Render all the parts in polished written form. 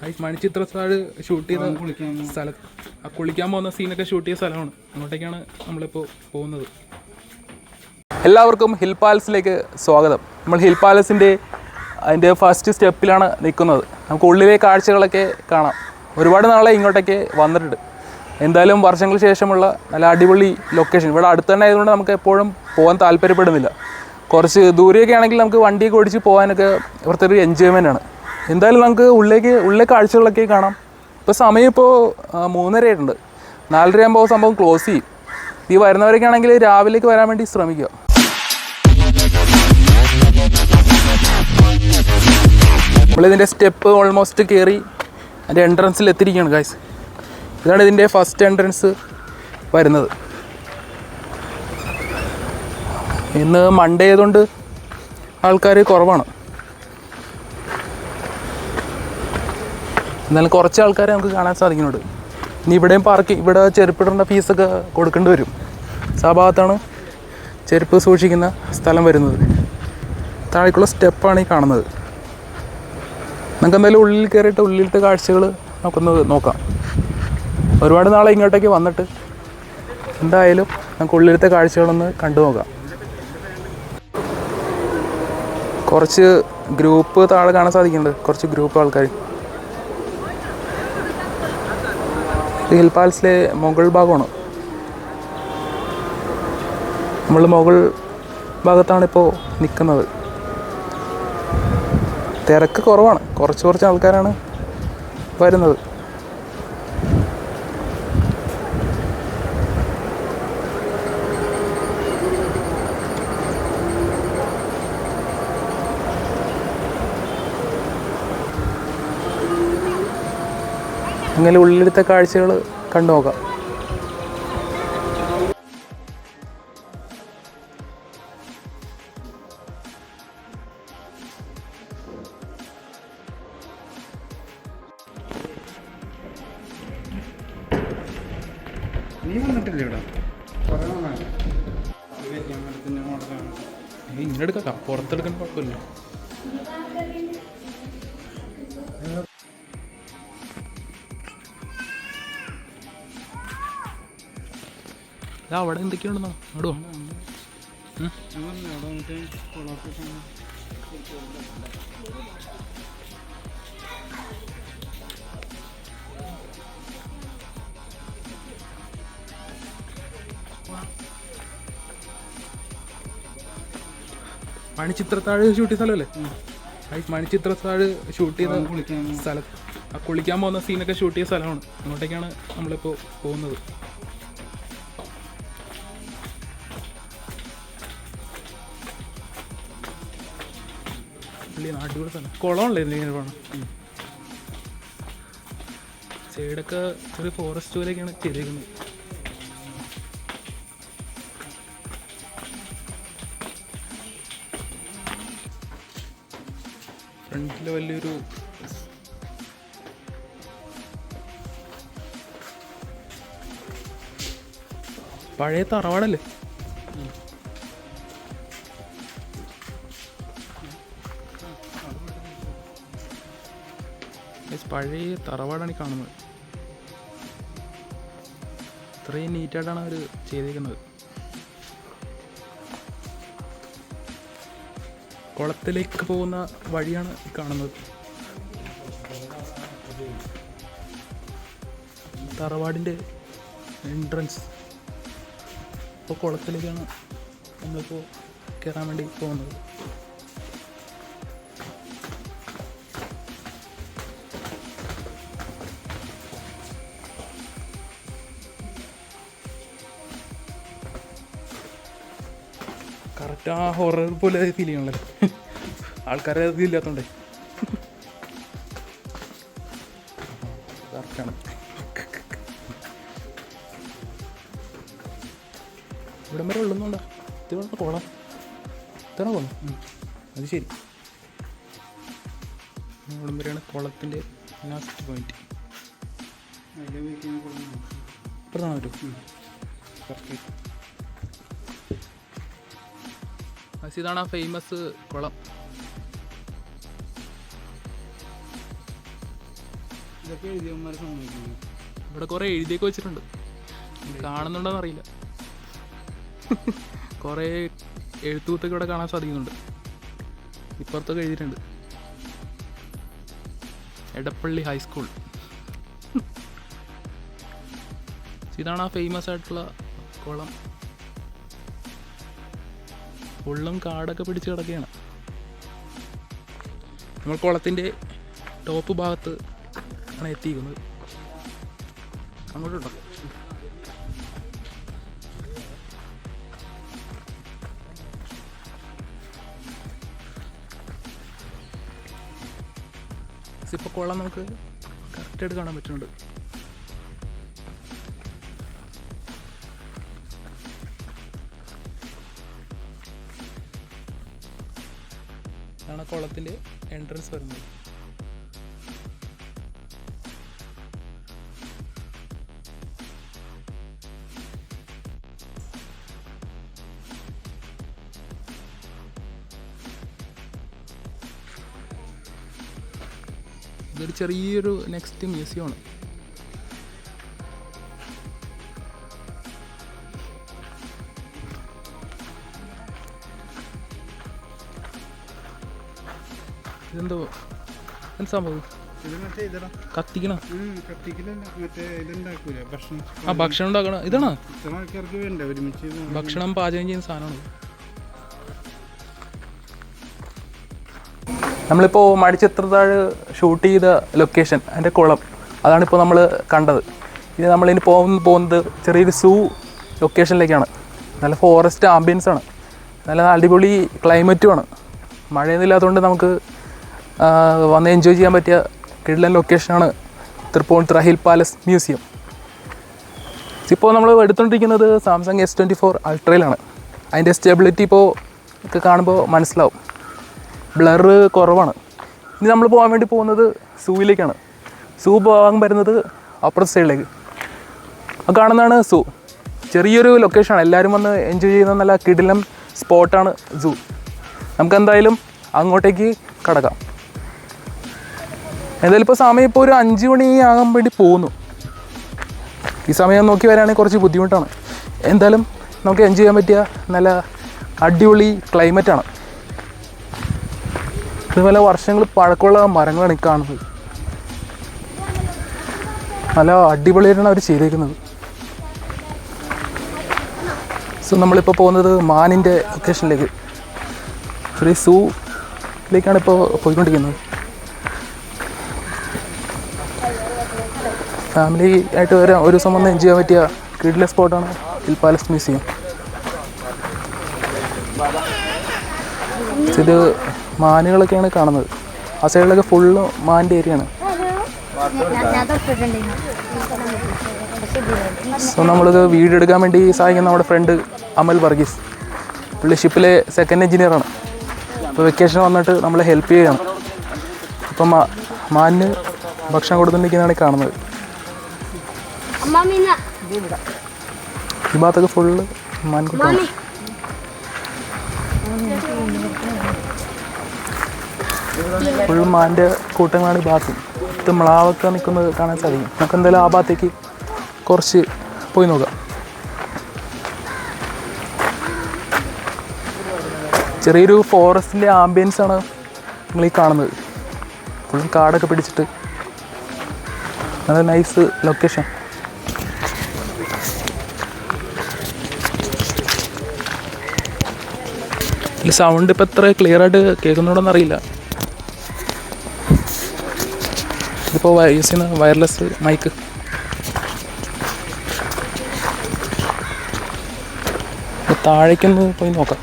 Manichitrathazhu shoot ചെയ്ത സ്ഥലം, കുളിക്കാൻ പോകുന്ന സീനൊക്കെ ഷൂട്ട് ചെയ്ത സ്ഥലമാണ്. അങ്ങോട്ടേക്കാണ് നമ്മളിപ്പോൾ പോകുന്നത്. എല്ലാവർക്കും ഹിൽ പാലസിലേക്ക് സ്വാഗതം. നമ്മൾ ഹിൽ പാലസിൻ്റെ അതിൻ്റെ ഫസ്റ്റ് സ്റ്റെപ്പിലാണ് നിൽക്കുന്നത്. നമുക്ക് ഉള്ളിലെ കാഴ്ചകളൊക്കെ കാണാം. ഒരുപാട് നാളെ ഇങ്ങോട്ടേക്ക് വന്നിട്ടുണ്ട്. എന്തായാലും വർഷങ്ങൾക്ക് ശേഷമുള്ള നല്ല അടിപൊളി ലൊക്കേഷൻ. ഇവിടെ അടുത്ത് തന്നെ ആയതുകൊണ്ട് നമുക്ക് എപ്പോഴും പോകാൻ താല്പര്യപ്പെടുന്നില്ല. കുറച്ച് ദൂരെയൊക്കെ ആണെങ്കിൽ നമുക്ക് വണ്ടിയൊക്കെ ഓടിച്ച് പോകാനൊക്കെ ഇവിടുത്തെ ഒരു എൻജോയ്മെൻ്റ് ആണ്. എന്തായാലും നമുക്ക് ഉള്ളിലെ കാഴ്ചകളൊക്കെ കാണാം. ഇപ്പോൾ സമയം ഇപ്പോൾ 3:30 ആയിട്ടുണ്ട്. 4:30 ആകുമ്പോൾ സംഭവം ക്ലോസ് ചെയ്യും. ഈ വരുന്നവരൊക്കെ ആണെങ്കിൽ രാവിലേക്ക് വരാൻ വേണ്ടി ശ്രമിക്കുക. നമ്മളിതിൻ്റെ സ്റ്റെപ്പ് ഓൾമോസ്റ്റ് കയറി അതിൻ്റെ എൻട്രൻസിൽ എത്തിയിരിക്കുകയാണ് ഗൈസ്. ഇതാണ് ഇതിൻ്റെ ഫസ്റ്റ് എൻട്രൻസ് വരുന്നത്. ഇന്ന് മൺഡേ ആയതുകൊണ്ട് ആൾക്കാർ കുറവാണ്. എന്നാലും കുറച്ച് ആൾക്കാരെ നമുക്ക് കാണാൻ സാധിക്കുന്നുണ്ട്. ഇനി ഇവിടെയും ഇവിടെ ചെരുപ്പിടേണ്ട ഫീസൊക്കെ കൊടുക്കേണ്ടി വരും. ആ ഭാഗത്താണ് ചെരുപ്പ് സൂക്ഷിക്കുന്ന സ്ഥലം വരുന്നത്. താഴേക്കുള്ള സ്റ്റെപ്പാണ് ഈ കാണുന്നത്. നമുക്ക് എന്തായാലും ഉള്ളിൽ കയറിയിട്ട് ഉള്ളിലത്തെ കാഴ്ചകൾ നമുക്കൊന്ന് നോക്കാം. ഒരുപാട് നാളെ ഇങ്ങോട്ടേക്ക് വന്നിട്ട് എന്തായാലും നമുക്ക് ഉള്ളിലത്തെ കാഴ്ചകളൊന്ന് കണ്ടു നോക്കാം. കുറച്ച് ഗ്രൂപ്പ് താഴെ കാണാൻ സാധിക്കുന്നുണ്ട്. കുറച്ച് ഗ്രൂപ്പ് ആൾക്കാർ. ഹിൽ പാലസിലെ മുകൾ ഭാഗമാണ്. നമ്മൾ മുകൾ ഭാഗത്താണിപ്പോൾ നിൽക്കുന്നത്. തിരക്ക് കുറവാണ്. കുറച്ച് ആൾക്കാരാണ് വരുന്നത്. അങ്ങനെ ഉള്ളിലത്തെ കാഴ്ചകൾ കണ്ടു നോക്കാം. നീ വന്നിട്ടില്ല ഇവിടെ? ഇങ്ങനെ എടുക്കാം, പുറത്തെടുക്കാൻ കുഴപ്പമില്ല. അവിടെ എന്തൊക്കെയുണ്ടെന്നോ അവിടെ മണിച്ചിത്രത്താഴ് ഷൂട്ട് ചെയ്ത സ്ഥലമല്ലേ? മണിച്ചിത്രത്താഴ് ഷൂട്ട് ചെയ്ത സ്ഥലം, കുളിക്കാൻ പോകുന്ന സീനൊക്കെ ഷൂട്ട് ചെയ്ത സ്ഥലമാണ്. അങ്ങോട്ടേക്കാണ് നമ്മളിപ്പോൾ പോകുന്നത്. അടിപൊളി സ്ഥലം. കുളമല്ലേ ഇങ്ങനെ പോകണം. സൈഡൊക്കെ ചെറിയ ഫോറസ്റ്റ് പോലെയൊക്കെയാണ് ചെയ്തേക്കുന്നത്. ഫ്രണ്ടിൽ വലിയൊരു പഴയ തറവാടല്ലേ? പഴയ തറവാടാണ് ഈ കാണുന്നത്. ഇത്രയും നീറ്റായിട്ടാണ് അവർ ചെയ്തിരിക്കുന്നത്. കുളത്തിലേക്ക് പോകുന്ന വഴിയാണ് ഈ കാണുന്നത്. തറവാടിൻ്റെ എൻട്രൻസ്. ഇപ്പോൾ കുളത്തിലേക്കാണ് നമ്മളിപ്പോൾ കയറാൻ വേണ്ടി പോകുന്നത്. കറക്റ്റ് ആ ഹൊറർ പോലെ ഫീൽ ചെയ്യണല്ലോ, ആൾക്കാരെ ഇതില്ലാത്തോണ്ടേ. കറക്റ്റാണ്. ഇവിടം വരെ ഉള്ളുന്നുണ്ടോ? ഇത് കുളം ഇതാണ് കുളം. അത് ശരി. ഇവിടം വരെയാണ് കുളത്തിൻ്റെ ലാസ്റ്റ് പോയിന്റ്. ഇപ്പുറത്താണ് പറ്റും. കറക്റ്റ്. ഇതാണ് ആ ഫേമസ് കുളം. ഇവിടെ കുറേ എഴുതിയൊക്കെ വെച്ചിട്ടുണ്ട്, കാണുന്നുണ്ടോന്ന് അറിയില്ല. കുറേ എഴുത്തുകുത്തൊക്കെ ഇവിടെ കാണാൻ സാധിക്കുന്നുണ്ട്. ഇപ്പുറത്തൊക്കെ എഴുതിയിട്ടുണ്ട് എടപ്പള്ളി ഹൈസ്കൂൾ. ഇതാണ് ആ ഫേമസ് ആയിട്ടുള്ള കുളം. ഫുള്ളും കാടൊക്കെ പിടിച്ച് കിടക്കുകയാണ്. നമ്മൾ കുളത്തിൻ്റെ ടോപ്പ് ഭാഗത്ത് ആണ് എത്തിയിരിക്കുന്നത്. അങ്ങോട്ടുണ്ടോ? ഇപ്പോൾ കുളം നമുക്ക് കറക്റ്റായിട്ട് കാണാൻ പറ്റുന്നുണ്ട്. ഇതാണ് കുളത്തിൻ്റെ എൻട്രൻസ് വരുന്നത്. ഇതൊരു ചെറിയൊരു നെക്സ്റ്റ് മ്യൂസിയമാണ്. ഇതെന്തോ സംഭവം? കത്തിക്കണം. ആ ഭക്ഷണം ഉണ്ടാക്കണം. ഇതാണോ ഭക്ഷണം പാചകം ചെയ്യുന്ന സാധനമാണ്? നമ്മളിപ്പോൾ മടിച്ചിത്രത്താഴ് ഷൂട്ട് ചെയ്ത ലൊക്കേഷൻ, അതിൻ്റെ കുളം, അതാണിപ്പോൾ നമ്മൾ കണ്ടത്. ഇനി നമ്മളിനി പോകുന്നത് ചെറിയൊരു സൂ ലൊക്കേഷനിലേക്കാണ്. നല്ല ഫോറസ്റ്റ് ആംബിയൻസാണ്, നല്ല അടിപൊളി ക്ലൈമറ്റുമാണ്. മഴയൊന്നും ഇല്ലാത്തതുകൊണ്ട് നമുക്ക് വന്ന് എൻജോയ് ചെയ്യാൻ പറ്റിയ കിടിലൻ ലൊക്കേഷനാണ് തൃപ്പൂണിത്തുറ ഹിൽ പാലസ് മ്യൂസിയം. ഇപ്പോൾ നമ്മൾ എടുത്തുകൊണ്ടിരിക്കുന്നത് സാംസങ് S24 അൾട്രയിലാണ്. അതിൻ്റെ സ്റ്റെബിലിറ്റി ഇപ്പോൾ ഒക്കെ കാണുമ്പോൾ മനസ്സിലാവും, ബ്ലറ് കുറവാണ്. ഇനി നമ്മൾ പോകാൻ വേണ്ടി പോകുന്നത് സൂവിലേക്കാണ്. സൂ പോകാൻ വരുന്നത് അപ്പുറത്തെ സൈഡിലേക്ക്. അത് കാണുന്നതാണ് സൂ. ചെറിയൊരു ലൊക്കേഷനാണ്, എല്ലാവരും വന്ന് എൻജോയ് ചെയ്യുന്ന നല്ല കിടിലം സ്പോട്ടാണ് സൂ. നമുക്കെന്തായാലും അങ്ങോട്ടേക്ക് കടക്കാം. എന്തായാലും ഇപ്പോൾ സമയം ഇപ്പോൾ ഒരു 5 മണി ആകാൻ വേണ്ടി പോകുന്നു. ഈ സമയം നോക്കി വരികയാണെങ്കിൽ കുറച്ച് ബുദ്ധിമുട്ടാണ്. എന്തായാലും നമുക്ക് എൻജോയ് ചെയ്യാൻ പറ്റിയ നല്ല അടിപൊളി ക്ലൈമറ്റാണ്. ഇതുപോലെ വർഷങ്ങൾ പഴക്കമുള്ള മരങ്ങളാണ് ഈ കാണുന്നത്. നല്ല അടിപൊളിയായിട്ടാണ് അവർ ചെയ്തേക്കുന്നത്. സോ നമ്മളിപ്പോൾ പോകുന്നത് മാനിൻ്റെ ലൊക്കേഷനിലേക്ക്, ചെറിയ സൂയിലേക്കാണ് ഇപ്പോൾ പോയിക്കൊണ്ടിരിക്കുന്നത്. ഫാമിലി ആയിട്ട് വരാം, ഒരു ദിവസം വന്ന് എൻജോയ് ചെയ്യാൻ പറ്റിയ കിഡിലെ സ്പോട്ടാണ് ഹിൽ പാലസ് മ്യൂസിയം. ഇത് മാനുകളൊക്കെയാണ് കാണുന്നത്. ആ സൈഡിലൊക്കെ ഫുള്ള് മാനിൻ്റെ ഏരിയയാണ്. സോ നമ്മളിത് വീഡിയോ എടുക്കാൻ വേണ്ടി സഹായിക്കുന്ന നമ്മുടെ ഫ്രണ്ട് അമൽ വർഗീസ്, പുള്ളി ഷിപ്പിലെ സെക്കൻഡ് എഞ്ചിനീയറാണ്. ഇപ്പോൾ വെക്കേഷൻ വന്നിട്ട് നമ്മളെ ഹെൽപ്പ് ചെയ്യുകയാണ്. ഇപ്പം മാനിന് ഭക്ഷണം കൊടുത്തുകൊണ്ടിരിക്കുന്നതാണ് കാണുന്നത്. ഈ ഭാഗത്തൊക്കെ ഫുള്ള് മാൻകുട്ടിയാണ്. ഫുൾ മാൻ്റെ കൂട്ടങ്ങളാണ് ഈ ഭാഗത്ത്. ഇത് മ്ലാവൊക്കെ നിൽക്കുന്നത് കാണാൻ സാധിക്കും. നമുക്ക് എന്തായാലും ആ ഭാഗത്തേക്ക് കുറച്ച് പോയി നോക്കാം. ചെറിയൊരു ഫോറസ്റ്റിൻ്റെ ആംബിയൻസാണ് നിങ്ങളീ കാണുന്നത്. ഫുള്ളും കാടൊക്കെ പിടിച്ചിട്ട് നല്ല നൈസ് ലൊക്കേഷൻ. ഈ സൗണ്ട് ഇപ്പം എത്ര ക്ലിയർ ആയിട്ട് കേൾക്കുന്നുണ്ടോയെന്ന് അറിയില്ല. ഇതിപ്പോൾ യൂസ് ചെയ്യുന്ന വയർലെസ് മൈക്ക്. താഴേക്കൊന്ന് പോയി നോക്കാം.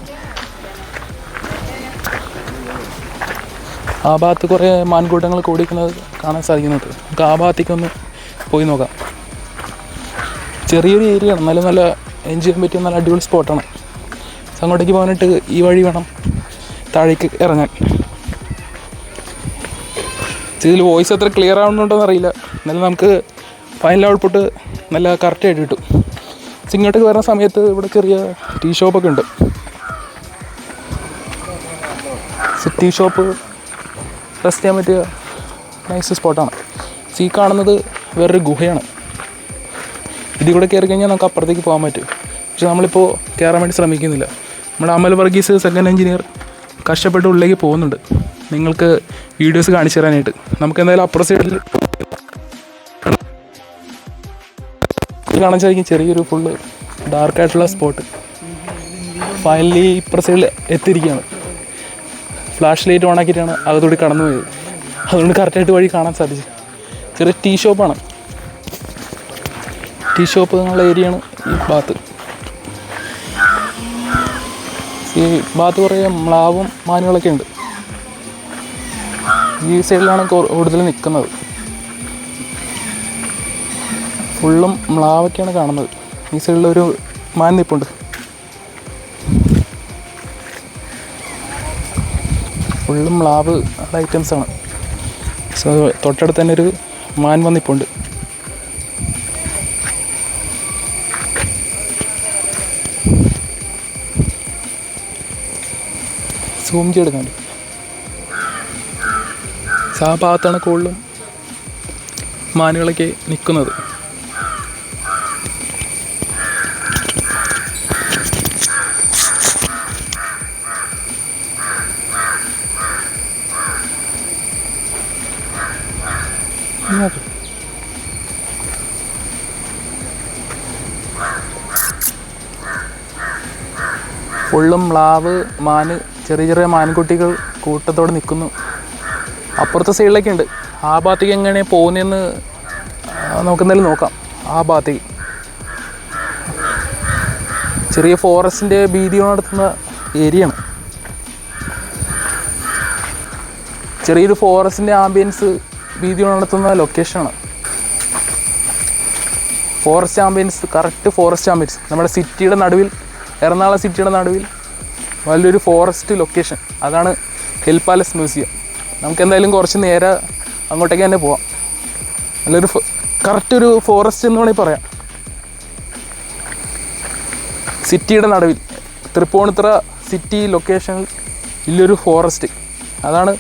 ആ ഭാഗത്ത് കുറേ മാൻകൂട്ടങ്ങൾ കൂടിക്കുന്നത് കാണാൻ സാധിക്കുന്നുണ്ട്. നമുക്ക് ആ ഭാഗത്തേക്കൊന്ന് പോയി നോക്കാം. ചെറിയൊരു ഏരിയയാണ്, എന്നാലും നല്ല എൻജോയ് ചെയ്യാൻ പറ്റിയ നല്ല അടിപൊളി സ്പോട്ടാണ്. അങ്ങോട്ടേക്ക് പോകാനായിട്ട് ഈ വഴി വേണം താഴേക്ക് ഇറങ്ങാൻ. ഇതിൽ വോയിസ് എത്ര ക്ലിയർ ആവുന്നുണ്ടോയെന്ന് അറിയില്ല, എന്നാലും നമുക്ക് ഫൈനൽ ഔട്ട്പുട്ട് നല്ല കറക്റ്റായിട്ട് കിട്ടും. ഇങ്ങോട്ടേക്ക് വരുന്ന സമയത്ത് ഇവിടെ ചെറിയ ടീ ഷോപ്പൊക്കെ ഉണ്ട്. ടീ ഷോപ്പ് റെസ്റ്റ് ചെയ്യാൻ പറ്റിയ നൈസ് സ്പോട്ടാണ്. ഈ കാണുന്നത് വേറൊരു ഗുഹയാണ്. ഇതിൽ കൂടെ കയറി കഴിഞ്ഞാൽ നമുക്ക് അപ്പുറത്തേക്ക് പോകാൻ പറ്റും. പക്ഷെ നമ്മളിപ്പോൾ കയറാൻ വേണ്ടി ശ്രമിക്കുന്നില്ല. നമ്മുടെ അമൽ വർഗീസ് സെക്കൻഡ് എഞ്ചിനീയർ കഷ്ടപ്പെട്ട് ഉള്ളിലേക്ക് പോകുന്നുണ്ട് നിങ്ങൾക്ക് വീഡിയോസ് കാണിച്ചു തരാനായിട്ട്. നമുക്ക് എന്തായാലും അപ്പുറ സൈഡിൽ കാണാൻ സാധിക്കും ചെറിയൊരു ഫുള്ള് ഡാർക്കായിട്ടുള്ള സ്പോട്ട്. ഫൈനലി ഇപ്പുറ സൈഡിൽ എത്തിയിരിക്കുകയാണ്. ഫ്ലാഷ് ലൈറ്റ് ഓൺ ആക്കിയിട്ടാണ് അകത്തോടി കടന്നു പോയത്. അതുകൊണ്ട് കറക്റ്റായിട്ട് വഴി കാണാൻ സാധിച്ചു. ചെറിയ ടീ ഷോപ്പാണ്. ടീ ഷോപ്പ് എന്നുള്ള ഏരിയയാണ് ഈ ഭാഗത്ത്. ഈ ഭാഗത്ത് കുറേ മ്ലാവും മാനുകളൊക്കെ ഉണ്ട്. ഈ സൈഡിലാണ് കൂടുതൽ നിൽക്കുന്നത്. ഫുള്ളും മ്ലാവൊക്കെയാണ് കാണുന്നത്. ഈ സൈഡിലൊരു മാൻ നിൽപ്പുണ്ട്. ഫുള്ളും മ്ലാവ് ഐറ്റംസാണ്. സോ തൊട്ടടുത്ത് തന്നെ ഒരു മാൻ വന്നിപ്പുണ്ട്. സൂം ചെയ്തെടുക്കാൻ ആ ഭാഗത്താണ് കൂടുതലും മാനുകളൊക്കെ നിൽക്കുന്നത്. ഫുള്ളും മ്ലാവ്, മാന്, ചെറിയ ചെറിയ മാൻകുട്ടികൾ കൂട്ടത്തോടെ നിൽക്കുന്നു. അപ്പുറത്തെ സൈഡിലൊക്കെ ഉണ്ട്. ആ ഭാഗത്തേക്ക് എങ്ങനെയാണ് പോകുന്നതെന്ന് നമുക്കെന്തായാലും നോക്കാം. ആ ഭാഗത്തേക്ക് ചെറിയ ഫോറസ്റ്റിൻ്റെ ഭീതി നടത്തുന്ന ഏരിയയാണ്. ചെറിയൊരു ഫോറസ്റ്റിൻ്റെ ആംബിയൻസ് ഭീതി നടത്തുന്ന ലൊക്കേഷനാണ്. Forest ambience, correct forest ambience. നമ്മുടെ സിറ്റിയുടെ നടുവിൽ, എറണാകുളം സിറ്റിയുടെ നടുവിൽ വലിയൊരു ഫോറസ്റ്റ് ലൊക്കേഷൻ. അതാണ് ഹിൽ പാലസ് മ്യൂസിയം. നമുക്ക് എന്തായാലും കുറച്ച് നേരെ അങ്ങോട്ടേക്ക് തന്നെ പോവാം. നല്ലൊരു കറക്റ്റ് ഒരു ഫോറസ്റ്റ് എന്ന് വേണമെങ്കിൽ പറയാം. സിറ്റിയുടെ നടുവിൽ, തൃപ്പൂണിത്തുറ സിറ്റി ലൊക്കേഷനിൽ വലിയൊരു ഫോറസ്റ്റ്. അതാണ്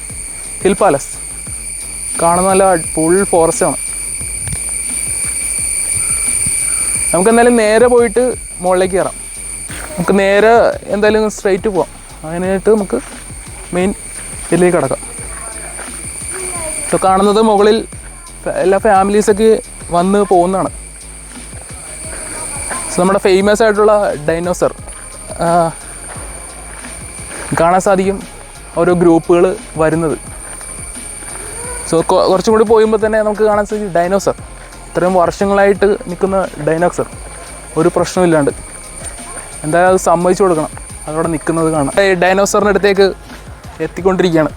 ഹിൽ പാലസ്. കാണുന്ന നല്ല ഫുൾ ഫോറസ്റ്റാണ്. നമുക്കെന്തായാലും നേരെ പോയിട്ട് മുകളിലേക്ക് കയറാം. നമുക്ക് നേരെ എന്തായാലും സ്ട്രൈറ്റ് പോവാം. അതിനായിട്ട് നമുക്ക് മെയിൻ ഇതിലേക്ക് കിടക്കാം. ഇപ്പോൾ കാണുന്നത് മുകളിൽ എല്ലാ ഫാമിലീസൊക്കെ വന്ന് പോകുന്നതാണ്. നമ്മുടെ ഫേമസ് ആയിട്ടുള്ള ഡൈനോസർ കാണാൻ സാധിക്കും. ഓരോ ഗ്രൂപ്പുകൾ വരുന്നത്. സോ കുറച്ചും കൂടി പോയുമ്പോൾ തന്നെ നമുക്ക് കാണാൻ സാധിക്കും ഡൈനോസർ. ഇത്രയും വർഷങ്ങളായിട്ട് നിൽക്കുന്ന ഡൈനോസർ, ഒരു പ്രശ്നമില്ലാണ്ട്. എന്തായാലും അത് സമ്മതിച്ചു കൊടുക്കണം. അതവിടെ നിൽക്കുന്നത് കാണാം. ഡൈനോസറിൻ്റെ അടുത്തേക്ക് എത്തിക്കൊണ്ടിരിക്കുകയാണ്.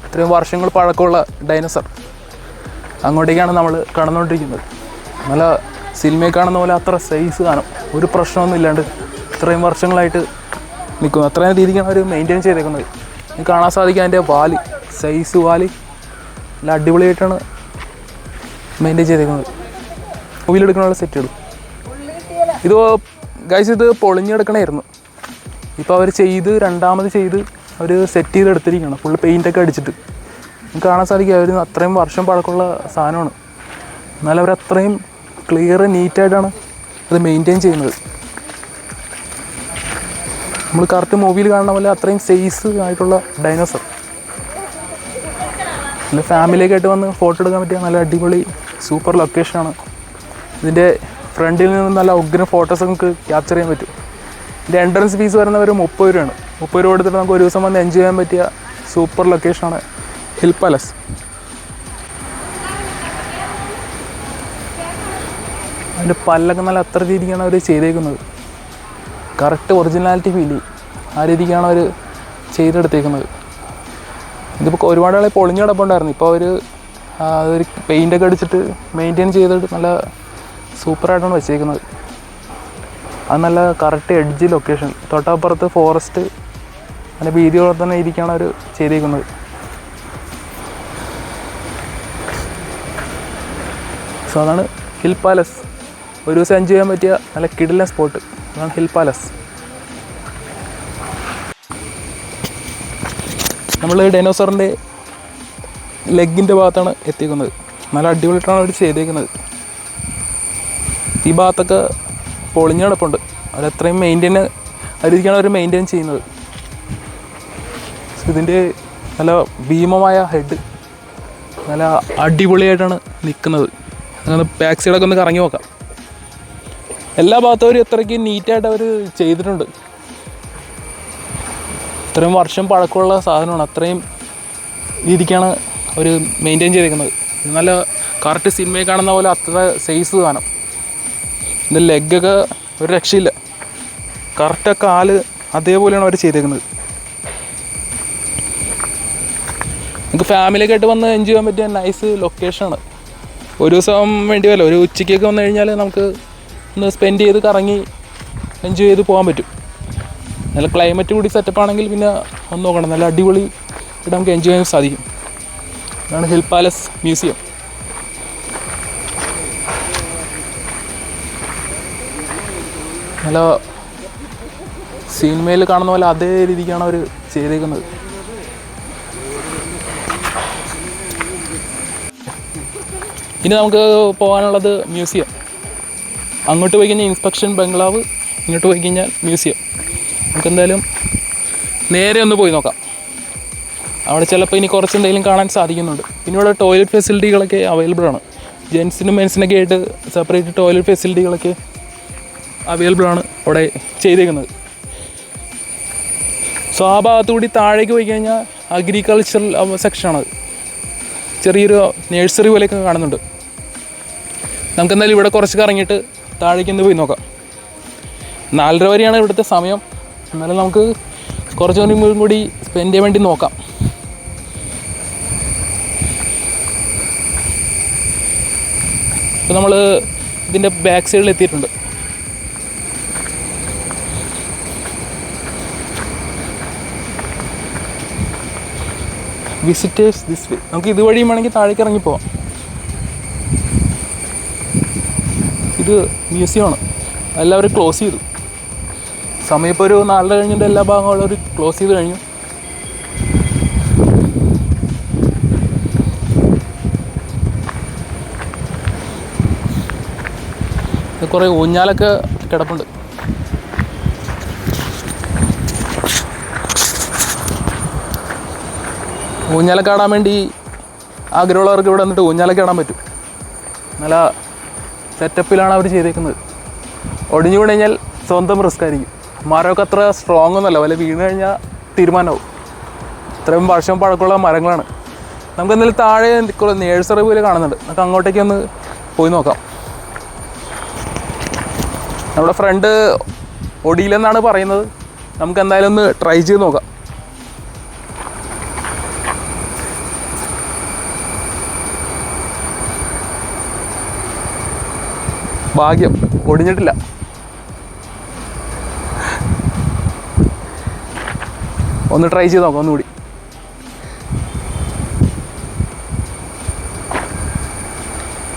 ഇത്രയും വർഷങ്ങൾ പഴക്കമുള്ള ഡൈനോസർ. അങ്ങോട്ടേക്കാണ് നമ്മൾ കടന്നുകൊണ്ടിരിക്കുന്നത്. നല്ല സിനിമയിൽ കാണുന്ന പോലെ അത്ര സൈസ് കാണും. ഒരു പ്രശ്നമൊന്നും ഇല്ലാണ്ട് ഇത്രയും വർഷങ്ങളായിട്ട് നിൽക്കുന്നു. അത്രയും രീതിക്കാണ് അവർ മെയിൻറ്റെയിൻ ചെയ്തേക്കുന്നത്. കാണാൻ സാധിക്കും അതിൻ്റെ വാല്, സൈസ് വാല് നല്ല അടിപൊളിയായിട്ടാണ് മെയിൻറ്റെയിൻ ചെയ്തേക്കുന്നത്. മൂവിയിലെടുക്കാനുള്ള സെറ്റുകൾ. ഇത് ഗൈസ്, ഇത് പൊളിഞ്ഞെടുക്കണമായിരുന്നു. ഇപ്പോൾ അവർ രണ്ടാമത് ചെയ്ത് അവർ സെറ്റ് ചെയ്തെടുത്തിരിക്കുകയാണ്. ഫുള്ള് പെയിൻറ്റൊക്കെ അടിച്ചിട്ട്. നമുക്ക് കാണാൻ സാധിക്കും അവർ അത്രയും വർഷം പഴക്കമുള്ള സാധനമാണ്. എന്നാലും അവർ അത്രയും ക്ലിയർ നീറ്റായിട്ടാണ് അത് മെയിൻറ്റെയിൻ ചെയ്യുന്നത്. നമ്മൾ കറക്റ്റ് മൂവിയിൽ കാണുന്ന പോലെ അത്രയും സൈസ് ആയിട്ടുള്ള ഡൈനോസർ. നല്ല ഫാമിലിയൊക്കെ ആയിട്ട് വന്ന് ഫോട്ടോ എടുക്കാൻ പറ്റിയ നല്ല അടിപൊളി സൂപ്പർ ലൊക്കേഷനാണ്. ഇതിൻ്റെ ഫ്രണ്ടിൽ നിന്ന് നല്ല ഉഗ്രം ഫോട്ടോസ് നമുക്ക് ക്യാപ്ചർ ചെയ്യാൻ പറ്റും. ഇതിൻ്റെ എൻട്രൻസ് ഫീസ് വരുന്നവർ 30 രൂപയാണ്. 30 രൂപ കൊടുത്തിട്ട് നമുക്ക് ഒരു ദിവസം വന്ന് എൻജോയ് ചെയ്യാൻ പറ്റിയ സൂപ്പർ ലൊക്കേഷനാണ് ഹിൽ പാലസ്. അതിൻ്റെ പല്ലൊക്കെ നല്ല അത്ര രീതിക്കാണ് അവർ ചെയ്തേക്കുന്നത്. കറക്റ്റ് ഒറിജിനാലിറ്റി ഫീൽ ചെയ്യും. ആ രീതിക്കാണ് അവർ ചെയ്തെടുത്തേക്കുന്നത്. ഇതിപ്പോൾ ഒരുപാട് ആളെ പൊളിഞ്ഞു കിടപ്പുണ്ടായിരുന്നു. ഇപ്പോൾ അവർ അതൊരു പെയിൻ്റൊക്കെ അടിച്ചിട്ട് മെയിൻറ്റെയിൻ ചെയ്തിട്ട് നല്ല സൂപ്പറായിട്ടാണ് വെച്ചേക്കുന്നത്. അത് നല്ല കറക്റ്റ് എഡ്ജ് ലൊക്കേഷൻ. തൊട്ടപ്പുറത്ത് ഫോറസ്റ്റ്, അതിൻ്റെ വീതിയോടെ തന്നെ ഇരിക്കുകയാണ് അവർ ചെയ്തേക്കുന്നത്. സോ അതാണ് ഹിൽ പാലസ്. ഒരു ദിവസം എൻജോയ് ചെയ്യാൻ പറ്റിയ നല്ല കിടിലൻ സ്പോട്ട്. അതാണ് ഹിൽ പാലസ്. നമ്മൾ ഡൈനോസറിൻ്റെ ലെഗിൻ്റെ ഭാഗത്താണ് എത്തിക്കുന്നത്. നല്ല അടിപൊളിയായിട്ടാണ് അവർ ചെയ്തേക്കുന്നത്. ഈ ഭാഗത്തൊക്കെ പൊളിഞ്ഞ് കിടപ്പുണ്ട്. അവരത്രയും അതിരിക്കാണ് അവർ മെയിൻറ്റെയിൻ ചെയ്യുന്നത്. ഇതിൻ്റെ നല്ല ഭീമമായ ഹെഡ് നല്ല അടിപൊളിയായിട്ടാണ് നിൽക്കുന്നത്. അങ്ങനെ ബാക്ക് സൈഡൊക്കെ ഒന്ന് കറങ്ങി നോക്കാം. എല്ലാ ഭാഗത്തും അവർ എത്രയ്ക്ക് നീറ്റായിട്ട് അവർ ചെയ്തിട്ടുണ്ട്. ഇത്രയും വർഷം പഴക്കമുള്ള സാധനമാണ്. അത്രയും രീതിക്കാണ് അവർ മെയിൻറ്റെയിൻ ചെയ്തേക്കുന്നത്. നല്ല കറക്റ്റ് സിനിമയിൽ കാണുന്ന പോലെ അത്ര സൈസ് സാധനം. ഇതിൻ്റെ ലെഗൊക്കെ ഒരു രക്ഷയില്ല. കറക്റ്റ് കാല് അതേപോലെയാണ് അവർ ചെയ്തേക്കുന്നത്. നമുക്ക് ഫാമിലിയൊക്കെ ആയിട്ട് വന്ന് എൻജോയ് ചെയ്യാൻ പറ്റിയ നൈസ് ലൊക്കേഷനാണ്. ഒരു ദിവസം വേണ്ടി വല്ല ഒരു ഉച്ചയ്ക്കൊക്കെ വന്നു കഴിഞ്ഞാൽ നമുക്ക് ഒന്ന് സ്പെൻഡ് ചെയ്ത് കറങ്ങി എൻജോയ് ചെയ്ത് പോകാൻ പറ്റും. നല്ല ക്ലൈമറ്റ് കൂടി സെറ്റപ്പ് ആണെങ്കിൽ പിന്നെ ഒന്ന് നോക്കണം. നല്ല അടിപൊളി ഇവിടെ നമുക്ക് എൻജോയ് ചെയ്യാൻ സാധിക്കും. ഇതാണ് ഹിൽ പാലസ് മ്യൂസിയം. നല്ല സിനിമയിൽ കാണുന്ന പോലെ അതേ രീതിക്കാണ് അവർ ചെയ്തേക്കുന്നത്. ഇനി നമുക്ക് പോകാനുള്ളത് മ്യൂസിയം. അങ്ങോട്ട് പോയി കഴിഞ്ഞാൽ ഇൻസ്പെക്ഷൻ ബംഗ്ലാവ്, ഇങ്ങോട്ട് പോയി കഴിഞ്ഞാൽ മ്യൂസിയം. നമുക്ക് എന്തായാലും നേരെ ഒന്ന് പോയി നോക്കാം. അവിടെ ചിലപ്പോൾ ഇനി കുറച്ച് എന്തെങ്കിലും കാണാൻ സാധിക്കുന്നുണ്ട്. പിന്നെ ഇവിടെ ടോയ്ലറ്റ് ഫെസിലിറ്റികളൊക്കെ അവൈലബിൾ ആണ്. ജെൻസിനും മെൻസിനൊക്കെ ആയിട്ട് സെപ്പറേറ്റ് ടോയ്ലറ്റ് ഫെസിലിറ്റികളൊക്കെ അവൈലബിൾ ആണ് അവിടെ ചെയ്തേക്കുന്നത്. സോ ആ ഭാഗത്തുകൂടി താഴേക്ക് പോയി കഴിഞ്ഞാൽ അഗ്രികൾച്ചറൽ സെക്ഷനാണത്. ചെറിയൊരു നേഴ്സറി പോലെയൊക്കെ കാണുന്നുണ്ട്. നമുക്കെന്തായാലും ഇവിടെ കുറച്ച് കറങ്ങിയിട്ട് താഴേക്ക് ഒന്ന് പോയി നോക്കാം. 4:30 വരെയാണ് ഇവിടുത്തെ സമയം. എന്നാലും നമുക്ക് കുറച്ച് നേരം കൂടി സ്പെൻഡ് ചെയ്യാൻ വേണ്ടി നോക്കാം. ഇപ്പോൾ നമ്മൾ ഇതിൻ്റെ ബാക്ക് സൈഡിൽ എത്തിയിട്ടുണ്ട്. Visitors this way. നമുക്ക് ഇതുവഴിയും വേണമെങ്കിൽ താഴേക്ക് ഇറങ്ങി പോവാം. ഇത് മ്യൂസിയമാണ്. എല്ലാവരും ക്ലോസ് ചെയ്തു. സമയം ഇപ്പോൾ ഒരു 4:30 കഴിഞ്ഞിട്ട് എല്ലാ ഭാഗങ്ങളും അവർ ക്ലോസ് ചെയ്ത് കഴിഞ്ഞു. കുറേ ഊഞ്ഞാലൊക്കെ കിടപ്പുണ്ട്. ഊഞ്ഞാലൊക്കെ ആടാൻ വേണ്ടി ആഗ്രഹമുള്ളവർക്ക് ഇവിടെ വന്നിട്ട് ഊഞ്ഞാലൊക്കെ ആടാൻ പറ്റും. നല്ല സെറ്റപ്പിലാണ് അവർ ചെയ്തേക്കുന്നത്. ഒടിഞ്ഞു വീണ് കഴിഞ്ഞാൽ സ്വന്തം റിസ്ക് ആയിരിക്കും. മരമൊക്കെ അത്ര സ്ട്രോങ് ഒന്നുമല്ല. വല്ല വീണ് കഴിഞ്ഞാൽ തീരുമാനമാവും. ഇത്രയും വർഷം പഴക്കമുള്ള മരങ്ങളാണ്. നമുക്ക് എന്തായാലും താഴെ നേഴ്സറി പോലെ കാണുന്നുണ്ട്. നമുക്ക് അങ്ങോട്ടേക്ക് ഒന്ന് പോയി നോക്കാം. നമ്മുടെ ഫ്രണ്ട് ഒടിയിലെന്നാണ് പറയുന്നത്. നമുക്ക് എന്തായാലും ഒന്ന് ട്രൈ ചെയ്ത് നോക്കാം. ഭാഗ്യം ഒടിഞ്ഞിട്ടില്ല. ഒന്ന് ട്രൈ ചെയ്ത് നോക്കാം ഒന്നുകൂടി.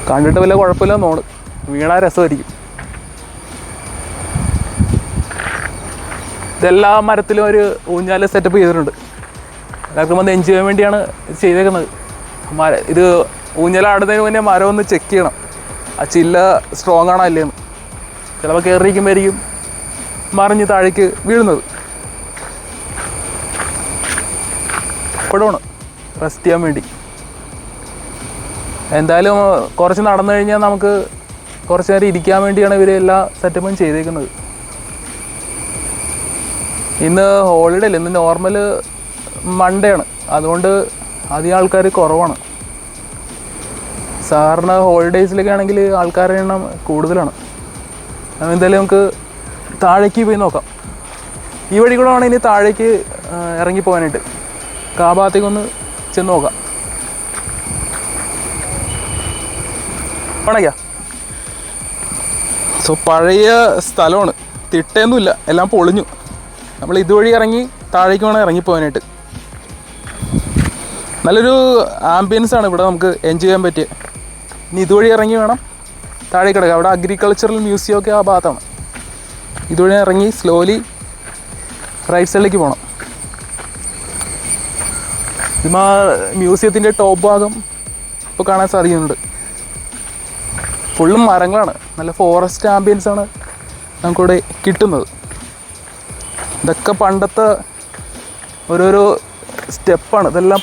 കണ്ടിട്ട് വല്ല കുഴപ്പമില്ല തോന്നുന്നു. വീണാ രസമായിരിക്കും. ഇതെല്ലാ മരത്തിലും ഒരു ഊഞ്ഞാൽ സെറ്റപ്പ് ചെയ്തിട്ടുണ്ട്. എല്ലാവർക്കും വന്ന് എൻജോയ് ചെയ്യാൻ വേണ്ടിയാണ് ചെയ്തേക്കുന്നത്. ഇത് ഊഞ്ഞാലാടുന്നതിന് മുന്നേ മരം ഒന്ന് ചെക്ക് ചെയ്യണം. ആ ചില്ല സ്ട്രോങ് ആണോ അല്ലേന്ന്. ചിലപ്പോൾ കയറിയിരിക്കുമ്പോഴായിരിക്കും മറിഞ്ഞ് താഴേക്ക് വീഴുന്നത്. ഇപ്പോഴാണ് റെസ്റ്റ് ചെയ്യാൻ വേണ്ടി. എന്തായാലും കുറച്ച് നടന്നു കഴിഞ്ഞാൽ നമുക്ക് കുറച്ച് നേരം ഇരിക്കാൻ വേണ്ടിയാണ് ഇവർ എല്ലാ സെറ്റപ്പും ചെയ്തേക്കുന്നത്. ഇന്ന് ഹോളിഡേ അല്ല, ഇന്ന് നോർമൽ മൺഡേ ആണ്. അതുകൊണ്ട് അധികം ആൾക്കാർ കുറവാണ്. സാധാരണ ഹോളിഡേയ്സിലൊക്കെ ആണെങ്കിൽ ആൾക്കാരുടെ എണ്ണം കൂടുതലാണ്. എന്തായാലും നമുക്ക് താഴേക്ക് പോയി നോക്കാം. ഈ വഴി കൂടെ വേണം ഇനി താഴേക്ക് ഇറങ്ങിപ്പോകാനായിട്ട്. ആ ഭാഗത്തേക്കൊന്ന് ചെന്ന് നോക്കാം. വേണയ്ക്കാ. സോ പഴയ സ്ഥലമാണ്. തിട്ടയൊന്നുമില്ല, എല്ലാം പൊളിഞ്ഞു. നമ്മൾ ഇതുവഴി ഇറങ്ങി താഴേക്ക് വേണം ഇറങ്ങിപ്പോകാനായിട്ട്. നല്ലൊരു ആംബിയൻസ് ആണ് ഇവിടെ നമുക്ക് എൻജോയ് ചെയ്യാൻ പറ്റിയ. ഇനി ഇതുവഴി ഇറങ്ങി വേണം താഴേക്ക് കിടക്കുക. അവിടെ അഗ്രികൾച്ചറൽ മ്യൂസിയം ഒക്കെ ആ ഭാഗത്താണ്. ഇതുവഴി ഇറങ്ങി സ്ലോലി റൈറ്റ് സൈഡിലേക്ക് പോകണം. മ്യൂസിയത്തിൻ്റെ ടോപ്പ് ഭാഗം ഇപ്പോൾ കാണാൻ സാധിക്കുന്നുണ്ട്. ഫുള്ളും മരങ്ങളാണ്, നല്ല ഫോറസ്റ്റ് ആംബിയൻസാണ് നമുക്കിവിടെ കിട്ടുന്നത്. ഇതൊക്കെ പണ്ടത്തെ ഓരോരോ സ്റ്റെപ്പാണ്. ഇതെല്ലാം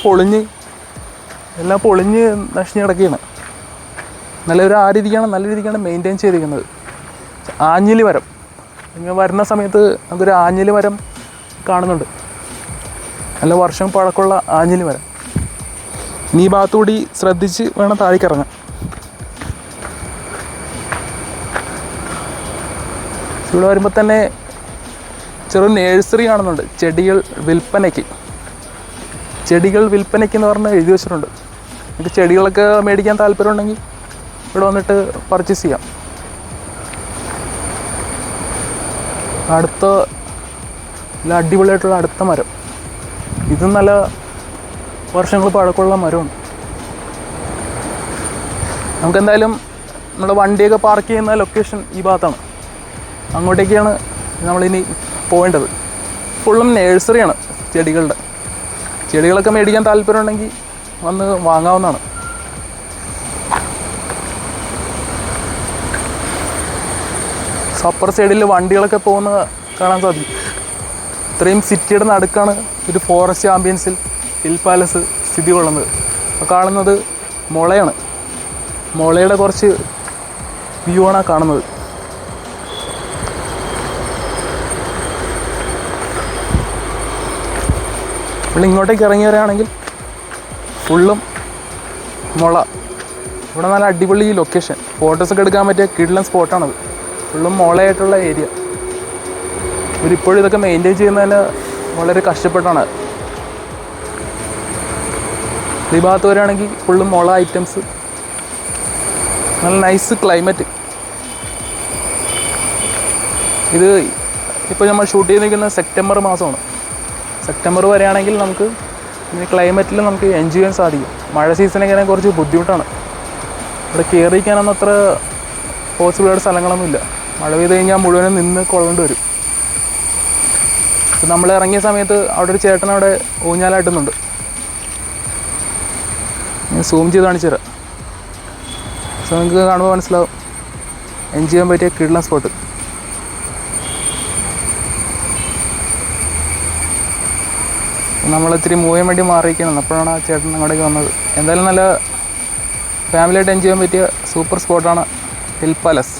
പൊളിഞ്ഞ് നശിഞ്ഞ് കിടക്കുകയാണ്. നല്ല രീതിക്കാണ് മെയിൻറ്റെയിൻ ചെയ്തിരിക്കുന്നത്. ആഞ്ഞിലി മരം, ഇങ്ങനെ വരുന്ന സമയത്ത് നമുക്കൊരു ആഞ്ഞിലി മരം കാണുന്നുണ്ട്. നല്ല വർഷം പഴക്കമുള്ള ആഞ്ഞിലി മരം. ഇനി ഈ ഭാഗത്തുകൂടി ശ്രദ്ധിച്ച് വേണം താഴേക്ക് ഇറങ്ങാൻ. ഇവിടെ വരുമ്പോൾ തന്നെ ചെറു നേഴ്സറി കാണുന്നുണ്ട്. ചെടികൾ വിൽപ്പനയ്ക്ക് എന്ന് പറഞ്ഞ് എഴുതി വെച്ചിട്ടുണ്ട്. നിങ്ങൾക്ക് ചെടികളൊക്കെ മേടിക്കാൻ താല്പര്യമുണ്ടെങ്കിൽ ഇവിടെ വന്നിട്ട് പർച്ചേസ് ചെയ്യാം. നല്ല അടിപൊളിയായിട്ടുള്ള അടുത്ത മരം, ഇതും നല്ല വർഷങ്ങൾ പഴക്കമുള്ള മരമാണ്. നമുക്കെന്തായാലും നമ്മുടെ വണ്ടിയൊക്കെ പാർക്ക് ചെയ്യുന്ന ലൊക്കേഷൻ ഈ ഭാഗത്താണ്. അങ്ങോട്ടേക്കാണ് നമ്മളിനി പോകേണ്ടത്. ഫുള്ളും നേഴ്സറിയാണ് ചെടികളൊക്കെ മേടിക്കാൻ താല്പര്യമുണ്ടെങ്കിൽ വന്ന് വാങ്ങാവുന്നതാണ്. അപ്പർ സൈഡിൽ വണ്ടികളൊക്കെ പോകുന്നത് കാണാൻ സാധിക്കും. ഇത്രയും സിറ്റിയുടെ നടുക്കാണ് ഒരു ഫോറസ്റ്റ് ആംബിയൻസിൽ ഹിൽ പാലസ് സ്ഥിതി കൊള്ളുന്നത്. കാണുന്നത് മുളയാണ്. മുളയുടെ കുറച്ച് വ്യൂ ആണ് കാണുന്നത്. ഇവിടെ ഇങ്ങോട്ടേക്ക് ഇറങ്ങി വരികയാണെങ്കിൽ ഫുള്ളും മുള. ഇവിടെ നല്ല അടിപൊളി ലൊക്കേഷൻ, ഫോട്ടോസൊക്കെ എടുക്കാൻ പറ്റിയ കിടിലൻ സ്പോട്ടാണത്. ഫുള്ളും മുളയായിട്ടുള്ള ഏരിയ. ഇവരിപ്പോഴും ഇതൊക്കെ മെയിൻറ്റെയിൻ ചെയ്യുന്നതിന് വളരെ കഷ്ടപ്പെട്ടാണ്. ഈ ഭാഗത്ത് വരികയാണെങ്കിൽ ഫുള്ളും മുള ഐറ്റംസ്. നല്ല നൈസ് ക്ലൈമറ്റ്. ഇത് ഇപ്പോൾ നമ്മൾ ഷൂട്ട് ചെയ്ത് നിൽക്കുന്ന സെപ്റ്റംബർ മാസമാണ്. സെപ്റ്റംബർ വരെയാണെങ്കിൽ നമുക്ക് ഈ ക്ലൈമറ്റിൽ നമുക്ക് എൻജോയ് ചെയ്യാൻ സാധിക്കും. മഴ സീസണൊക്കെ കുറച്ച് ബുദ്ധിമുട്ടാണ്. ഇവിടെ കയറിയിരിക്കാനൊന്നും അത്ര പോസിബിളായിട്ട് സ്ഥലങ്ങളൊന്നുമില്ല. മഴ പെയ്ത് കഴിഞ്ഞാൽ മുഴുവനും നിന്ന് കൊള്ളേണ്ടി വരും. നമ്മൾ ഇറങ്ങിയ സമയത്ത് അവിടെ ഒരു ചേട്ടൻ അവിടെ ഊഞ്ഞാലാട്ടുന്നുണ്ട്. ഞാൻ സൂം ചെയ്ത് കാണിച്ചു തരാം. സോ നിങ്ങൾക്ക് കാണുമ്പോൾ മനസ്സിലാവും എൻജോയ് ചെയ്യാൻ പറ്റിയ കിടിലൻ സ്പോട്ട്. നമ്മളിത്തിരി മൂവ് ചെയ്യാൻ വേണ്ടി മാറിയിരിക്കണം. അപ്പോഴാണ് ആ ചേട്ടൻ അങ്ങോട്ടേക്ക് വന്നത്. എന്തായാലും നല്ല ഫാമിലിയായിട്ട് എൻജോയ് ചെയ്യാൻ പറ്റിയ സൂപ്പർ സ്പോട്ടാണ് ഹിൽ പാലസ്.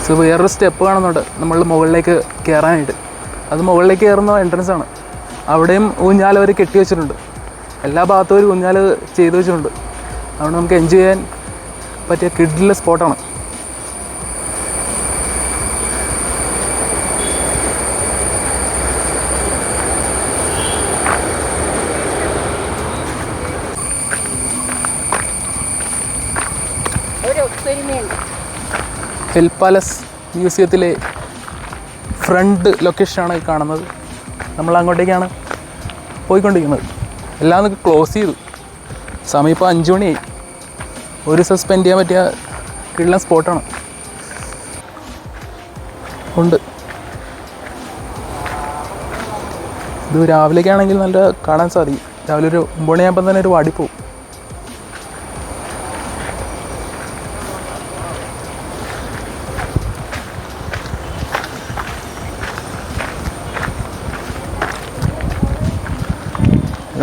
സോ വേറൊരു സ്റ്റെപ്പ് കാണുന്നുണ്ട് നമ്മൾ മുകളിലേക്ക് കയറാനായിട്ട്. അത് മുകളിലേക്ക് കയറുന്ന എൻട്രൻസ് ആണ്. അവിടെയും ഊഞ്ഞാൽ അവർ കെട്ടി വെച്ചിട്ടുണ്ട്. എല്ലാ ഭാഗത്തും ഒരു ഊഞ്ഞാൽ ചെയ്തു വെച്ചിട്ടുണ്ട്. അതുകൊണ്ട് നമുക്ക് എൻജോയ് ചെയ്യാൻ പറ്റിയ കിഡിലെ സ്പോട്ടാണ്. ഹിൽ പാലസ് മ്യൂസിയത്തിലെ ഫ്രണ്ട് ലൊക്കേഷനാണ് ഈ കാണുന്നത്. നമ്മൾ അങ്ങോട്ടേക്കാണ് പോയിക്കൊണ്ടിരിക്കുന്നത്. എല്ലാം നമുക്ക് ക്ലോസ് ചെയ്തു. സമയം ഇപ്പോൾ 5 മണിയായി. ഒരു ദിവസം സ്പെൻഡ് ചെയ്യാൻ പറ്റിയ കിടിലൻ സ്പോട്ടാണ്. ഉണ്ട്. ഇത് രാവിലേക്കാണെങ്കിൽ നല്ല കാണാൻ സാധിക്കും. രാവിലെ ഒരു 9 മണിയാകുമ്പോൾ തന്നെ ഒരു വാടിപ്പോവും.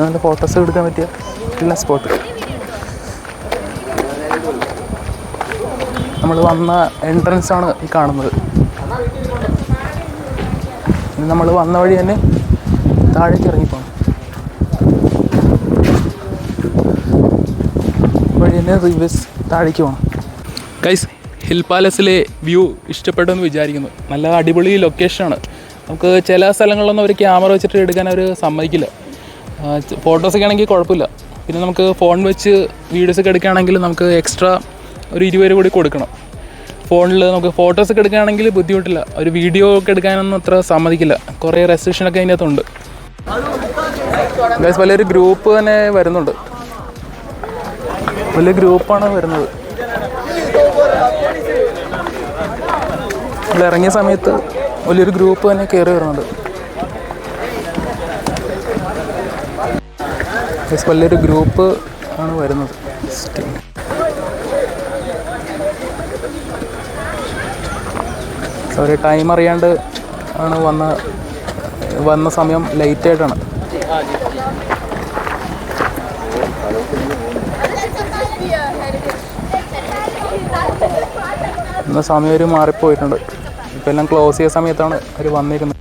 നല്ല ഫോട്ടോസ് എടുക്കാൻ പറ്റിയ എല്ലാ സ്പോട്ട്. നമ്മൾ വന്ന എൻട്രൻസ് ആണ് ഈ കാണുന്നത്. നമ്മൾ വന്ന വഴി തന്നെ താഴേക്ക് ഇറങ്ങിപ്പോണം. വഴി തന്നെ റിവേഴ്സ് താഴേക്ക് പോകണം. ഗൈസ്, ഹിൽ പാലസിലെ വ്യൂ ഇഷ്ടപ്പെട്ടെന്ന് വിചാരിക്കുന്നു. നല്ല അടിപൊളി ലൊക്കേഷനാണ്. നമുക്ക് ചില സ്ഥലങ്ങളിലൊന്നും അവർ ക്യാമറ വെച്ചിട്ട് എടുക്കാൻ അവർ സമ്മതിക്കില്ല. ഫോട്ടോസൊക്കെ ആണെങ്കിൽ കുഴപ്പമില്ല. പിന്നെ നമുക്ക് ഫോൺ വെച്ച് വീഡിയോസൊക്കെ എടുക്കുകയാണെങ്കിൽ നമുക്ക് എക്സ്ട്രാ ഒരു 20 രൂപ കൂടി കൊടുക്കണം. ഫോണിൽ നമുക്ക് ഫോട്ടോസൊക്കെ എടുക്കുകയാണെങ്കിൽ ബുദ്ധിമുട്ടില്ല. ഒരു വീഡിയോ ഒക്കെ എടുക്കാനൊന്നും അത്ര സമ്മതിക്കില്ല. കുറേ റെസ്ട്രിക്ഷനൊക്കെ അതിൻ്റെ അകത്തുണ്ട്. ഗൈസ്, വലിയൊരു ഗ്രൂപ്പ് തന്നെ വരുന്നുണ്ട്. വലിയ ഗ്രൂപ്പാണ് വരുന്നത്. നമ്മൾ ഇറങ്ങിയ സമയത്ത് വലിയൊരു ഗ്രൂപ്പ് തന്നെ കയറി വരുന്നുണ്ട്. വലിയൊരു ഗ്രൂപ്പ് ആണ് വരുന്നത്. ഒരു ടൈം അറിയാണ്ട് ആണ് വന്ന സമയം ലേറ്റായിട്ടാണ്. ഇന്ന് സമയം ഒരു മാറിപ്പോയിട്ടുണ്ട്. ഇപ്പം എല്ലാം ക്ലോസ് ചെയ്ത സമയത്താണ് അവർ വന്നിരിക്കുന്നത്.